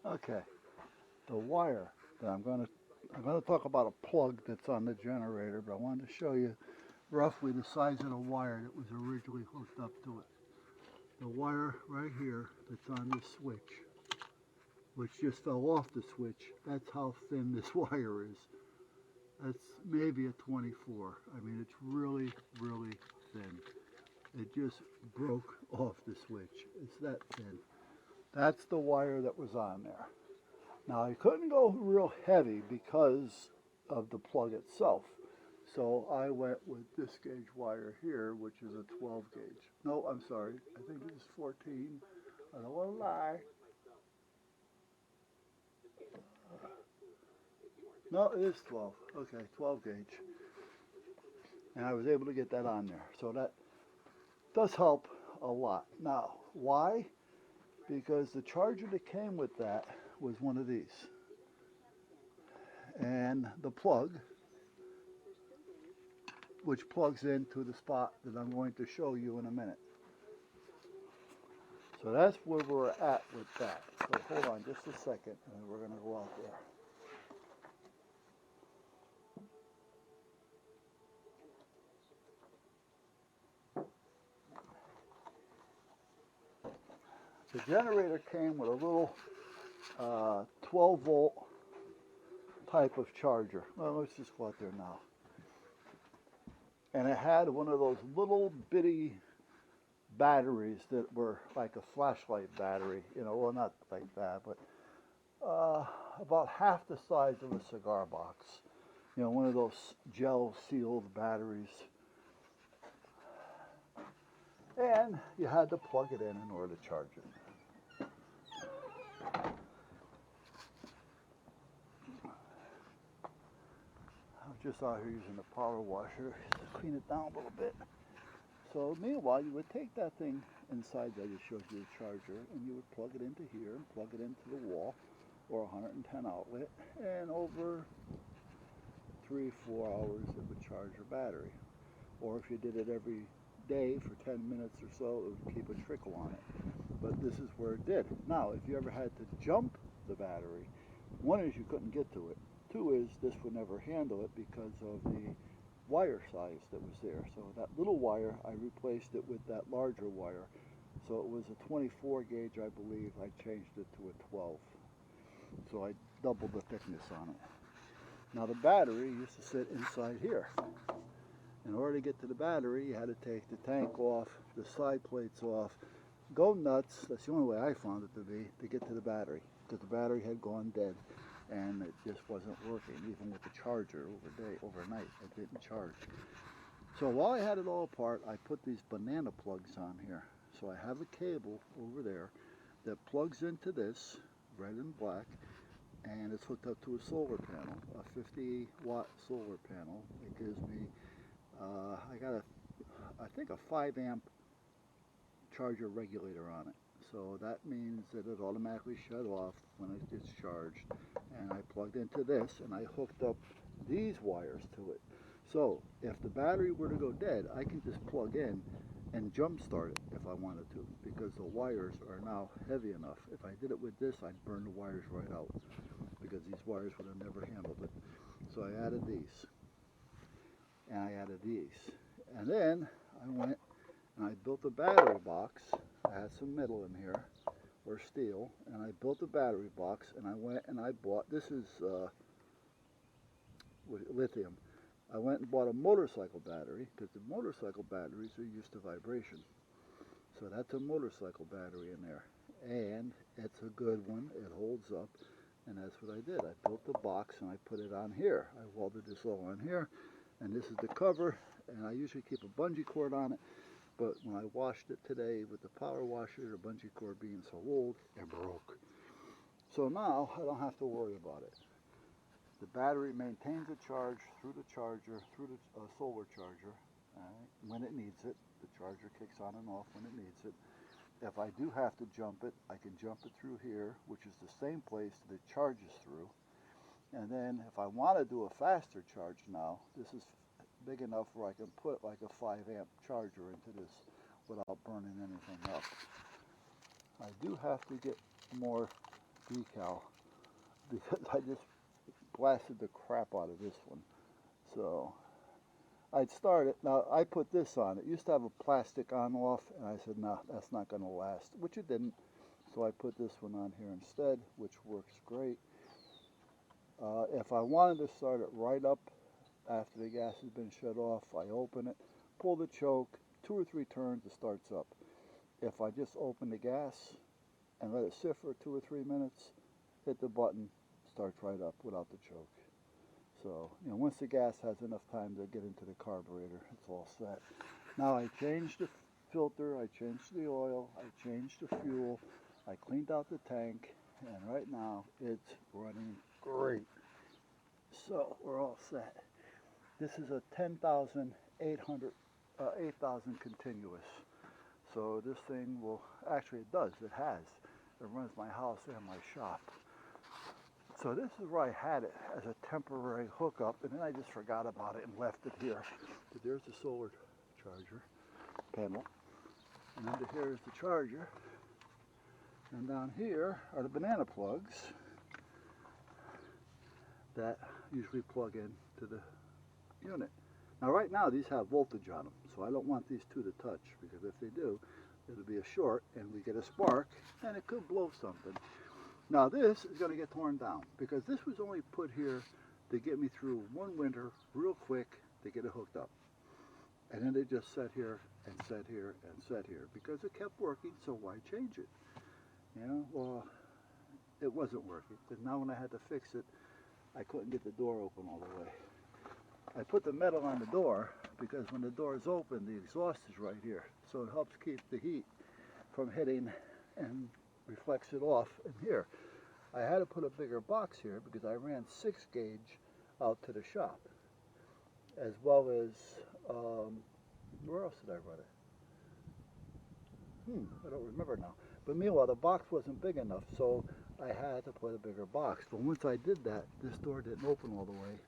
Okay, the wire that I'm going to talk about a plug that's on the generator, but I wanted to show you roughly the size of the wire that was originally hooked up to it. The wire right here that's on this switch, which just fell off the switch, that's how thin this wire is. That's maybe a 24. I mean, it's really, really thin. It just broke off the switch. It's that thin. That's the wire that was on there. Now I couldn't go real heavy because of the plug itself. So I went with this gauge wire here, which is a 12 gauge. No, I'm sorry. I think it is 14. I don't want to lie. No, it is 12. Okay, 12 gauge. And I was able to get that on there. So that does help a lot. Now, why? Because the charger that came with that was one of these. And the plug, which plugs into the spot that I'm going to show you in a minute. So that's where we're at with that. So hold on just a second, and we're going to go out there. The generator came with a little 12 volt type of charger. Well, let's just go out there now. And it had one of those little bitty batteries that were like a flashlight battery, well, not like that, but about half the size of a cigar box. One of those gel sealed batteries. And you had to plug it in order to charge it. I was just out here using the power washer to clean it down a little bit. So meanwhile, you would take that thing inside that just shows you the charger, and you would plug it into here and plug it into the wall or 110 outlet, and over 3-4 hours it would charge your battery. Or if you did it every day for 10 minutes or so, it would keep a trickle on it. But this is where it did. Now, if you ever had to jump the battery, one is you couldn't get to it. Two is this would never handle it because of the wire size that was there. So that little wire, I replaced it with that larger wire. So it was a 24 gauge, I believe. I changed it to a 12. So I doubled the thickness on it. Now the battery used to sit inside here. In order to get to the battery, you had to take the tank off, the side plates off, go nuts. That's the only way I found it to be, to get to the battery, because the battery had gone dead and it just wasn't working. Even with the charger overnight, it didn't charge. So while I had it all apart, I put these banana plugs on here. So I have a cable over there that plugs into this, red and black, and it's hooked up to a solar panel, a 50-watt solar panel. It gives me I think a 5 amp charger regulator on it. So that means that it automatically shut off when it gets charged. And I plugged into this and I hooked up these wires to it. So if the battery were to go dead, I can just plug in and jump start it if I wanted to, because the wires are now heavy enough. If I did it with this, I'd burn the wires right out, because these wires would have never handled it. So I added these. And I added these. And then I went and I built a battery box. I had some metal in here, or steel, and I built a battery box, and I went and I bought, this is lithium. I went and bought a motorcycle battery, because the motorcycle batteries are used to vibration. So that's a motorcycle battery in there. And it's a good one. It holds up. And that's what I did. I built the box and I put it on here. I welded this all on here. And this is the cover, and I usually keep a bungee cord on it, but when I washed it today with the power washer, the bungee cord being so old, it broke. So now I don't have to worry about it. The battery maintains a charge through the charger, through the solar charger, when it needs it. The charger kicks on and off when it needs it. If I do have to jump it, I can jump it through here, which is the same place that it charges through. And then if I want to do a faster charge now, this is big enough where I can put like a 5 amp charger into this without burning anything up. I do have to get more decal because I just blasted the crap out of this one. So I'd start it. Now I put this on. It used to have a plastic on-off, and I said, no, that's not going to last, which it didn't. So I put this one on here instead, which works great. If I wanted to start it right up after the gas has been shut off, I open it, pull the choke, 2 or 3 turns, it starts up. If I just open the gas and let it sit for 2 or 3 minutes, hit the button, starts right up without the choke. So, you know, once the gas has enough time to get into the carburetor, it's all set. Now I changed the filter, I changed the oil, I changed the fuel, I cleaned out the tank, and right now it's running great. So we're all set. This is a 10,800, 8,000 continuous. So this thing will, actually it does, it has. It runs my house and my shop. So this is where I had it as a temporary hookup, and then I just forgot about it and left it here. But there's the solar charger panel, and under here is the charger, and down here are the banana plugs that usually plug in to the unit. Now right now these have voltage on them, so I don't want these two to touch, because if they do, it'll be a short and we get a spark and it could blow something. Now this is going to get torn down, because this was only put here to get me through one winter real quick to get it hooked up. And then it just sat here and sat here and sat here because it kept working, so why change it? You know, well, it wasn't working, because now when I had to fix it, I couldn't get the door open all the way. I put the metal on the door because when the door is open, the exhaust is right here, so it helps keep the heat from hitting and reflects it off in here. I had to put a bigger box here because I ran 6 gauge out to the shop, as well as where else did I run it? I don't remember now. But meanwhile, the box wasn't big enough, so I had to put a bigger box. But once I did that, this door didn't open all the way,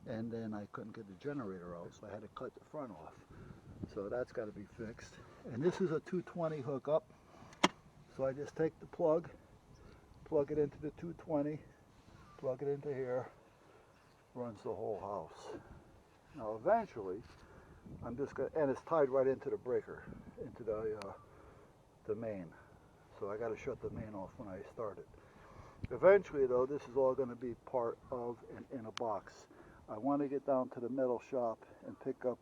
and then I couldn't get the generator out, so I had to cut the front off. So that's got to be fixed. And this is a 220 hookup. So I just take the plug it into the 220, plug it into here, runs the whole house. Now eventually, I'm just going to, and it's tied right into the breaker, into the main. So I got to shut the main off when I start it. Eventually though, this is all going to be part of and in a box. I want to get down to the metal shop and pick up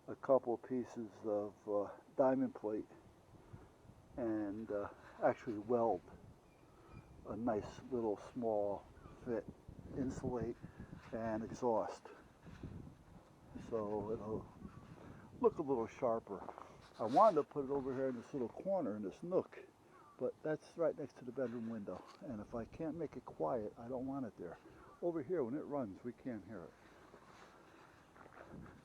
a couple pieces of diamond plate and actually weld a nice little small fit, insulate, and exhaust, so it'll look a little sharper. I wanted to put it over here in this little corner, in this nook, but that's right next to the bedroom window, and if I can't make it quiet, I don't want it there. Over here, when it runs, we can't hear it.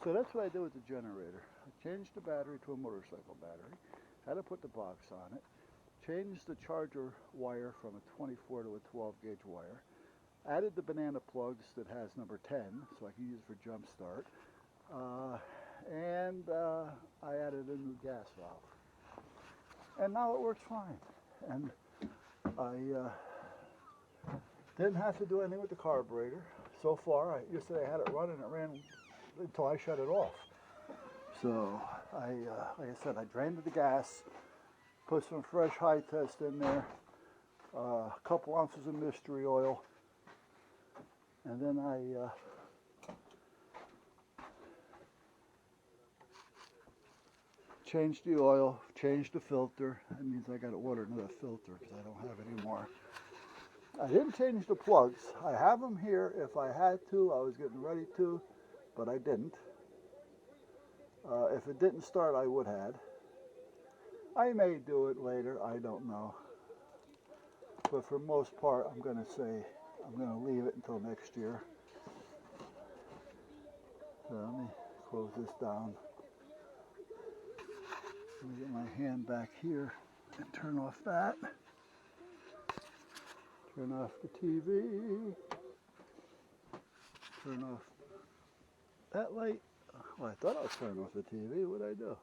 So that's what I did with the generator. I changed the battery to a motorcycle battery, had to put the box on it, changed the charger wire from a 24 to a 12 gauge wire, added the banana plugs that has number 10, so I can use it for jump start, and I added a new gas valve. And now it works fine. And I didn't have to do anything with the carburetor. So far, yesterday I had it running, it ran until I shut it off. So like I said, I drained the gas, put some fresh high test in there, a couple ounces of mystery oil, and then I changed the oil, changed the filter. That means I got to order another filter because I don't have any more. I didn't change the plugs. I have them here if I had to. I was getting ready to, but I didn't. If it didn't start, I would have. I may do it later, I don't know. But for most part, I'm going to say I'm going to leave it until next year. So let me close this down. Let me get my hand back here and turn off that. Turn off the TV. Turn off that light. Well, I thought I was turning off the TV. What did I do?